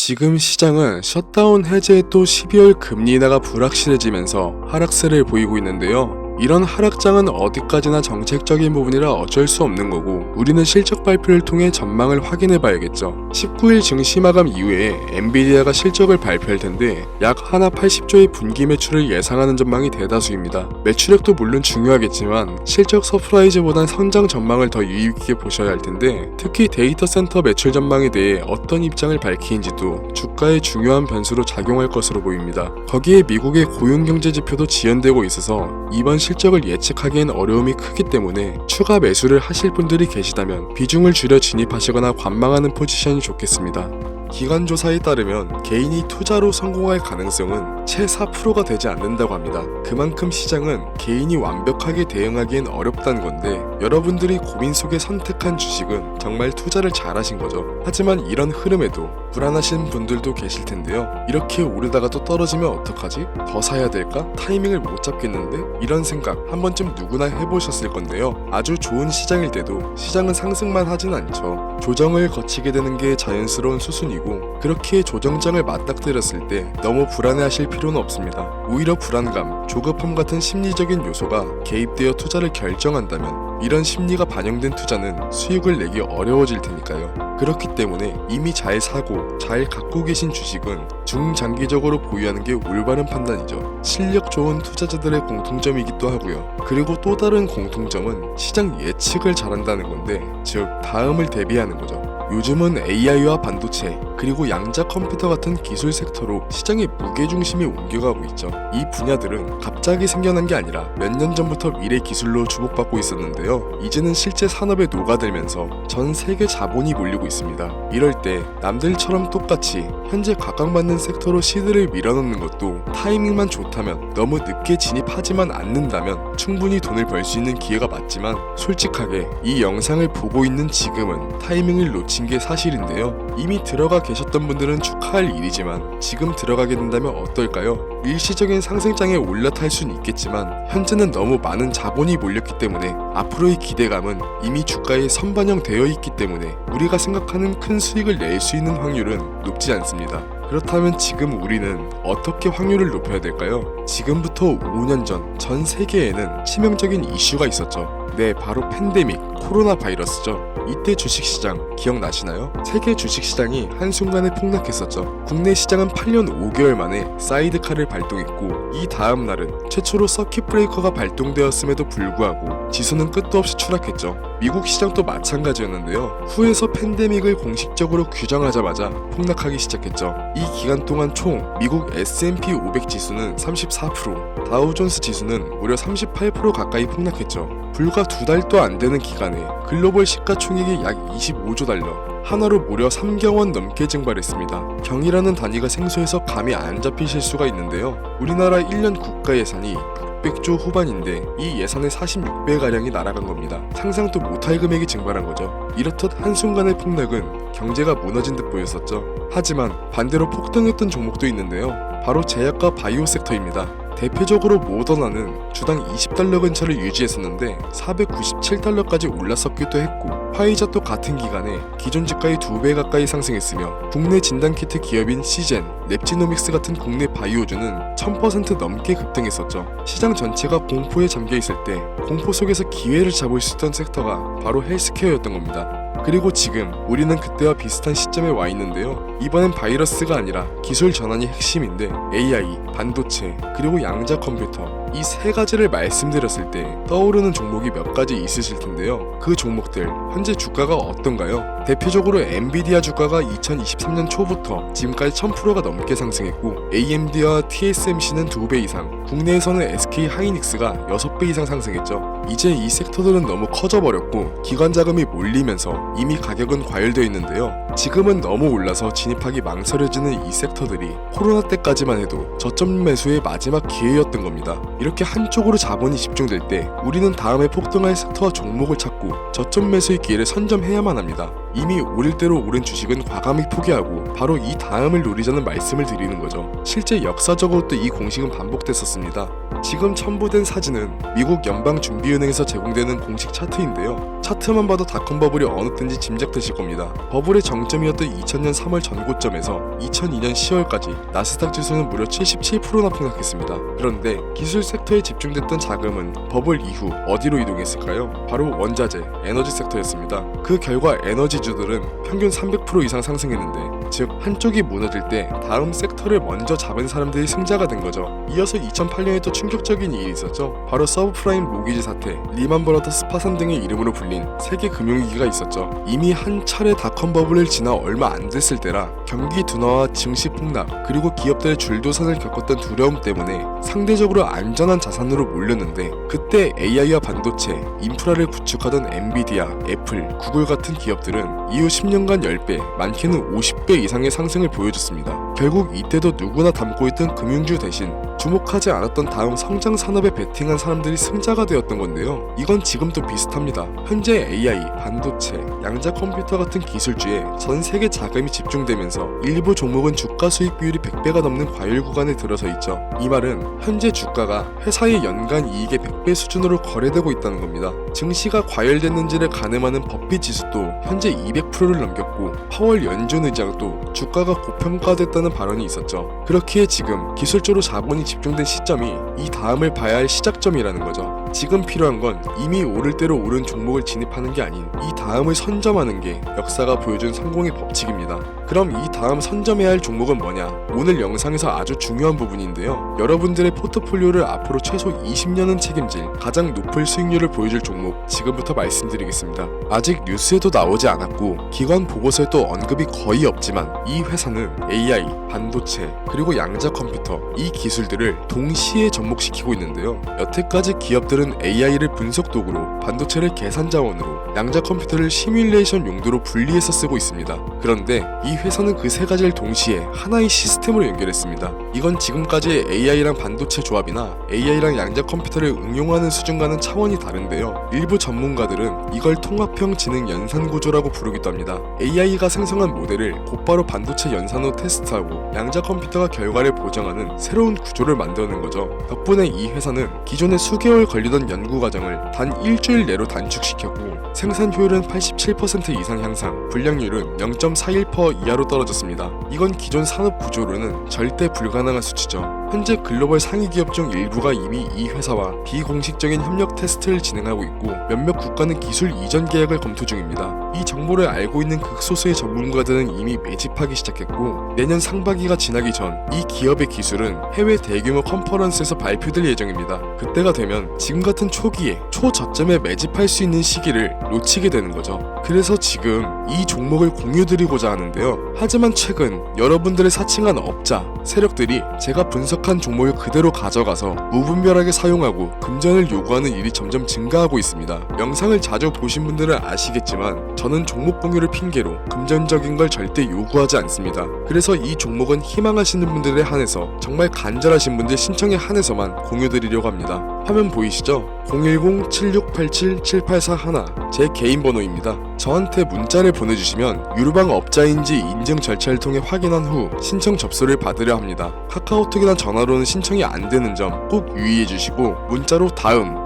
지금 시장은 셧다운 해제 또 12월 금리 인하가 불확실해지면서 하락세를 보이고 있는데요. 이런 하락장은 어디까지나 정책적인 부분이라 어쩔 수 없는 거고 우리는 실적 발표를 통해 전망을 확인해 봐야겠죠. 19일 증시 마감 이후에 엔비디아가 실적을 발표할 텐데 약 하나 80조의 분기 매출을 예상하는 전망이 대다수입니다. 매출액도 물론 중요하겠지만 실적 서프라이즈보단 성장 전망을 더 유의 깊게 보셔야 할 텐데 특히 데이터 센터 매출 전망에 대해 어떤 입장을 밝히는지도 주가의 중요한 변수로 작용할 것으로 보입니다. 거기에 미국의 고용 경제 지표도 지연되고 있어서 이번 실적을 예측하기엔 어려움이 크기 때문에 추가 매수를 하실 분들이 계시다면 비중을 줄여 진입하시거나 관망하는 포지션이 좋겠습니다. 기관 조사에 따르면 개인이 투자로 성공할 가능성은 채 4%가 되지 않는다고 합니다. 그만큼 시장은 개인이 완벽하게 대응하기엔 어렵다는 건데 여러분들이 고민 속에 선택한 주식은 정말 투자를 잘하신 거죠. 하지만 이런 흐름에도 불안하신 분들도 계실 텐데요. 이렇게 오르다가 또 떨어지면 어떡하지? 더 사야 될까? 타이밍을 못 잡겠는데? 이런 생각 한 번쯤 누구나 해보셨을 건데요. 아주 좋은 시장일 때도 시장은 상승만 하진 않죠. 조정을 거치게 되는 게 자연스러운 수순이고 그렇게 조정장을 맞닥뜨렸을 때 너무 불안해하실 필요는 없습니다. 오히려 불안감, 조급함 같은 심리적인 요소가 개입되어 투자를 결정한다면 이런 심리가 반영된 투자는 수익을 내기 어려워질 테니까요. 그렇기 때문에 이미 잘 사고 잘 갖고 계신 주식은 중장기적으로 보유하는 게 올바른 판단이죠. 실력 좋은 투자자들의 공통점이기도 하고요. 그리고 또 다른 공통점은 시장 예측을 잘한다는 건데 즉 다음을 대비하는 거죠. 요즘은 AI와 반도체 그리고 양자 컴퓨터 같은 기술 섹터로 시장의 무게중심이 옮겨가고 있죠. 이 분야들은 갑자기 생겨난 게 아니라 몇 년 전부터 미래 기술로 주목받고 있었는데요. 이제는 실제 산업에 녹아들면서 전 세계 자본이 몰리고 있습니다. 이럴 때 남들처럼 똑같이 현재 각광받는 섹터로 시드를 밀어넣는 것도 타이밍만 좋다면 너무 늦게 진입하지만 않는다면 충분히 돈을 벌 수 있는 기회가 맞지만 솔직하게 이 영상을 보고 있는 지금은 타이밍을 놓친 게 사실인데요. 이미 들어가 계셨던 분들은 축하할 일이지만 지금 들어가게 된다면 어떨까요? 일시적인 상승장에 올라탈 수는 있겠지만 현재는 너무 많은 자본이 몰렸기 때문에 앞으로의 기대감은 이미 주가에 선반영되어 있기 때문에 우리가 생각하는 큰 수익을 낼 수 있는 확률은 높지 않습니다. 그렇다면 지금 우리는 어떻게 확률을 높여야 될까요? 지금부터 5년 전 세계에는 치명적인 이슈가 있었죠. 네, 바로 팬데믹, 코로나 바이러스죠. 이때 주식시장 기억나시나요? 세계 주식시장이 한순간에 폭락했었죠. 국내 시장은 8년 5개월 만에 사이드카를 발동했고 이 다음 날은 최초로 서킷 브레이커가 발동되었음에도 불구하고 지수는 끝도 없이 추락했죠. 미국 시장도 마찬가지였는데요. 후에서 팬데믹을 공식적으로 규정하자마자 폭락하기 시작했죠. 이 기간 동안 총 미국 S&P 500 지수는 34%, 다우존스 지수는 무려 38% 가까이 폭락했죠. 불과 2달도 안 되는 기간에 글로벌 시가총액이 약 25조 달러, 하나로 무려 3경원 넘게 증발했습니다. 경이라는 단위가 생소해서 감이 안 잡히실 수가 있는데요. 우리나라 1년 국가 예산이 600조 후반인데 이 예산의 46배가량이 날아간 겁니다. 상상도 못할 금액이 증발한 거죠. 이렇듯 한순간의 폭락은 경제가 무너진 듯 보였었죠. 하지만 반대로 폭등했던 종목도 있는데요. 바로 제약과 바이오 섹터입니다. 대표적으로 모더나는 주당 20달러 근처를 유지했었는데 497달러까지 올랐었기도 했고 화이자도 같은 기간에 기존 주가의 2배 가까이 상승했으며 국내 진단키트 기업인 시젠, 랩지노믹스 같은 국내 바이오주는 1000% 넘게 급등했었죠. 시장 전체가 공포에 잠겨있을 때 공포 속에서 기회를 잡을 수 있던 섹터가 바로 헬스케어였던 겁니다. 그리고 지금 우리는 그때와 비슷한 시점에 와 있는데요. 이번엔 바이러스가 아니라 기술 전환이 핵심인데 AI, 반도체, 그리고 양자 컴퓨터 이 세 가지를 말씀드렸을 때 떠오르는 종목이 몇 가지 있으실 텐데요. 그 종목들 현재 주가가 어떤가요? 대표적으로 엔비디아 주가가 2023년 초부터 지금까지 1000%가 넘게 상승했고 AMD와 TSMC는 2배 이상, 국내에서는 SK 하이닉스가 6배 이상 상승했죠. 이제 이 섹터들은 너무 커져버렸고 기관 자금이 몰리면서 이미 가격은 과열되어 있는데요. 지금은 너무 올라서 진입하기 망설여지는 이 섹터들이 코로나 때까지만 해도 저점 매수의 마지막 기회였던 겁니다. 이렇게 한쪽으로 자본이 집중될 때 우리는 다음에 폭등할 섹터와 종목을 찾고 저점 매수의 기회를 선점해야만 합니다. 이미 오를 대로 오른 주식은 과감히 포기하고 바로 이 다음을 노리자는 말씀을 드리는 거죠. 실제 역사적으로도 이 공식은 반복됐었습니다. 지금 첨부된 사진은 미국 연방준비은행에서 제공되는 공식 차트인데요. 차트만 봐도 닷컴 버블이 어느 때인지 짐작되실 겁니다. 버블의 정점이었던 2000년 3월 전고점에서 2002년 10월까지 나스닥 지수는 무려 77%나 폭락했습니다. 그런데 기술 섹터에 집중됐던 자금은 버블 이후 어디로 이동했을까요? 바로 원자재, 에너지 섹터였습니다. 그 결과 에너지주들은 평균 300% 이상 상승했는데, 즉 한쪽이 무너질 때 다음 섹터를 먼저 잡은 사람들이 승자가 된 거죠. 이어서 2008년에 또 충격적인 일이 있었죠. 바로 서브프라임 모기지 사태, 리만 브러더스 파산 등의 이름으로 불린 세계 금융위기가 있었죠. 이미 한 차례 닷컴 버블을 지나 얼마 안 됐을 때라 경기 둔화와 증시 폭락, 그리고 기업들의 줄도산을 겪었던 두려움 때문에 상대적으로 안전한 자산으로 몰렸는데, 그때 AI와 반도체, 인프라를 구축하던 엔비디아, 애플, 구글 같은 기업들은 이후 10년간 10배, 많게는 50배 이상의 상승을 보여줬습니다. 결국 이때도 누구나 담고 있던 금융주 대신 주목하지 않았던 다음 성장 산업에 베팅한 사람들이 승자가 되었던 건데요. 이건 지금도 비슷합니다. 현재 AI, 반도체, 양자 컴퓨터 같은 기술주에 전 세계 자금이 집중되면서 일부 종목은 주가 수익 비율이 100배가 넘는 과열 구간에 들어서 있죠. 이 말은 현재 주가가 회사의 연간 이익의 100배 수준으로 거래되고 있다는 겁니다. 증시가 과열됐는지를 가늠하는 버핏 지수도 현재 200%를 넘겼고, 파월 연준 의장도 주가가 고평가됐다는 발언이 있었죠. 그렇기에 지금 기술적으로 자본이 집중된 시점이 이 다음을 봐야 할 시작점이라는 거죠. 지금 필요한 건 이미 오를 대로 오른 종목을 진입하는 게 아닌 이 다음을 선점하는 게 역사가 보여준 성공의 법칙입니다. 그럼 이 다음 선점해야 할 종목은 뭐냐? 오늘 영상에서 아주 중요한 부분인데요. 여러분들의 포트폴리오를 앞으로 최소 20년은 책임질 가장 높은 수익률을 보여줄 종목, 지금부터 말씀드리겠습니다. 아직 뉴스에도 나오지 않았고 기관 보고서에도 언급이 거의 없지만, 이 회사는 AI, 반도체, 그리고 양자 컴퓨터, 이 기술들을 동시에 접목시키고 있는데요. 여태까지 기업들은 AI를 분석 도구로, 반도체를 계산 자원으로, 양자 컴퓨터를 시뮬레이션 용도로 분리해서 쓰고 있습니다. 그런데 이 회사는 그 세 가지를 동시에 하나의 시스템으로 연결했습니다. 이건 지금까지의 AI랑 반도체 조합이나 AI랑 양자 컴퓨터를 응용하는 수준과는 차원이 다른데요. 일부 전문가들은 이걸 통합형 지능 연산 구조라고 부르기도 합니다. AI가 생성한 모델을 곧바로 반도체 연산으로 테스트하고 양자 컴퓨터가 결과를 보정하는 새로운 구조를 만드는 거죠. 덕분에 이 회사는 기존에 수개월 걸리던 연구 과정을 단 일주일 내로 단축시켰고, 생산 효율은 87% 이상 향상, 불량률은 0.41% 이하로 떨어졌습니다. 이건 기존 산업 구조로는 절대 불가능한 수치죠. 현재 글로벌 상위 기업 중 일부가 이미 이 회사와 비공식적인 협력 테스트를 진행하고 있고, 몇몇 국가는 기술 이전 계약을 검토 중입니다. 이 정보를 알고 있는 극소수의 전문가들은 이미 매집하기 시작했고, 내년 상반기가 지나기 전 이 기업의 기술은 해외 대규모 컨퍼런스에서 발표될 예정입니다. 그때가 되면 지금 같은 초기에 초저점에 매집할 수 있는 시기를 놓치게 되는 거죠. 그래서 지금 이 종목을 공유드리고자 하는데요. 하지만 최근 여러분들의 사칭한 업자, 세력들이 제가 분석한 종목을 그대로 가져가서 무분별하게 사용하고 금전을 요구하는 일이 점점 증가하고 있습니다. 영상을 자주 보신 분들은 아시겠지만 저는 종목 공유를 핑계로 금전적인 걸 절대 요구하지 않습니다. 그래서 이 종목은 희망하시는 분들에 한해서, 정말 간절하신 분들 신청에 한해서만 공유드리려고 합니다. 화면 보이시죠? 010-7687-7841 제 개인 번호입니다. 저한테 문자를 보내주시면 유루방 업자인지 인증 절차를 통해 확인한 후 신청 접수를 받으려 합니다. 카카오톡이나 전화로는 신청이 안 되는 점 꼭 유의해 주시고, 문자로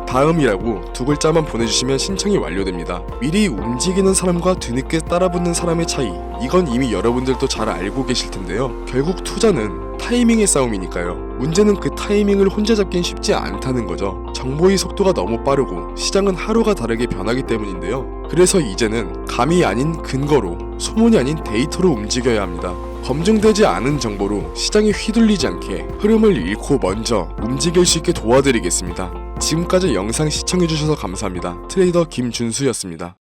다음이라고 두 글자만 보내주시면 신청이 완료됩니다. 미리 움직이는 사람과 뒤늦게 따라붙는 사람의 차이, 이건 이미 여러분들도 잘 알고 계실 텐데요. 결국 투자는 타이밍의 싸움이니까요. 문제는 그 타이밍을 혼자 잡긴 쉽지 않다는 거죠. 정보의 속도가 너무 빠르고 시장은 하루가 다르게 변하기 때문인데요. 그래서 이제는 감이 아닌 근거로, 소문이 아닌 데이터로 움직여야 합니다. 검증되지 않은 정보로 시장에 휘둘리지 않게 흐름을 잃고 먼저 움직일 수 있게 도와드리겠습니다. 지금까지 영상 시청해주셔서 감사합니다. 트레이더 김준수였습니다.